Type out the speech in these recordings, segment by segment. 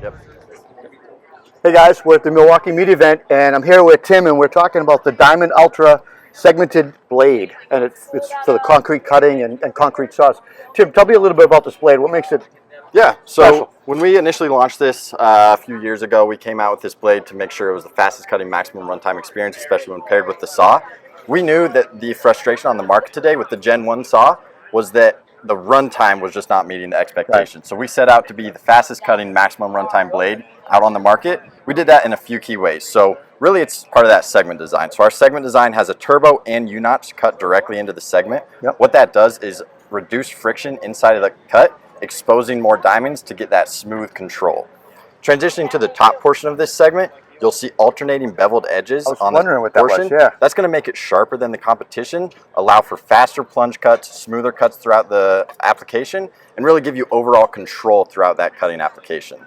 Yep. Hey guys, we're at the Milwaukee meet event, and I'm here with Tim, and we're talking about the Diamond Ultra segmented blade, and it's for the concrete cutting and concrete saws. Tim, tell me a little bit about this blade. What makes it special? When we initially launched this a few years ago, we came out with this blade to make sure it was the fastest cutting maximum runtime experience, especially when paired with the saw. We knew that the frustration on the market today with the Gen 1 saw was that the runtime was just not meeting the expectations. Right. So we set out to be the fastest cutting maximum runtime blade out on the market. We did that in a few key ways. So really it's part of that segment design. So our segment design has a turbo and U-notch cut directly into the segment. Yep. What that does is reduce friction inside of the cut, exposing more diamonds to get that smooth control. Transitioning to the top portion of this segment, you'll see alternating beveled edges on the portion. That's going to make it sharper than the competition, allow for faster plunge cuts, smoother cuts throughout the application, and really give you overall control throughout that cutting application.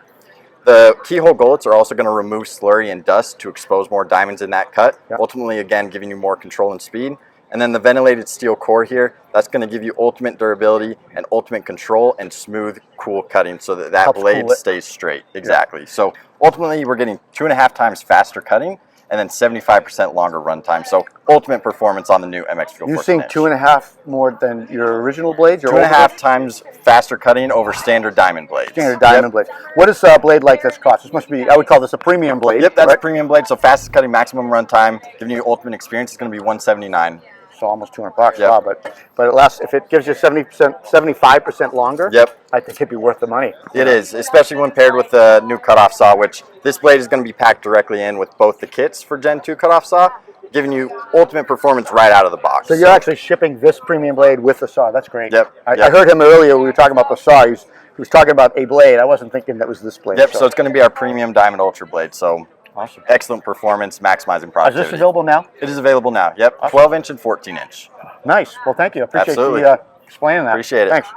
The keyhole gullets are also going to remove slurry and dust to expose more diamonds in that cut, ultimately again giving you more control and speed. And then the ventilated steel core here, that's going to give you ultimate durability and ultimate control and smooth, cool cutting so that that blade stays straight. Exactly. Yeah. So ultimately we're getting 2.5 times faster cutting and then 75% longer runtime. So ultimate performance on the new MX FUELTM. You're saying 2.5 more than your original blades? 2.5 times faster cutting over standard diamond blades. Standard diamond blades. What does a blade like this cost? This must be, I would call this a premium blade. Yep, that's a premium blade. So fastest cutting maximum runtime, giving you ultimate experience is going to be $179. So almost $200. Wow, but it lasts, if it gives you 75% longer, I think it'd be worth the money. It is, especially when paired with the new cutoff saw, which this blade is going to be packed directly in with both the kits for Gen 2 cutoff saw, giving you ultimate performance right out of the box. So you're actually shipping this premium blade with the saw. That's great. Yep. I heard him earlier, we were talking about the saw. He was talking about a blade. I wasn't thinking that was this blade. Yep, so it's going to be our premium Diamond Ultra blade. So awesome. Excellent performance, maximizing productivity. Is this available now? It is available now, yep. Awesome. 12-inch and 14-inch. Nice. Well, thank you. I appreciate you explaining that. Appreciate it. Thanks.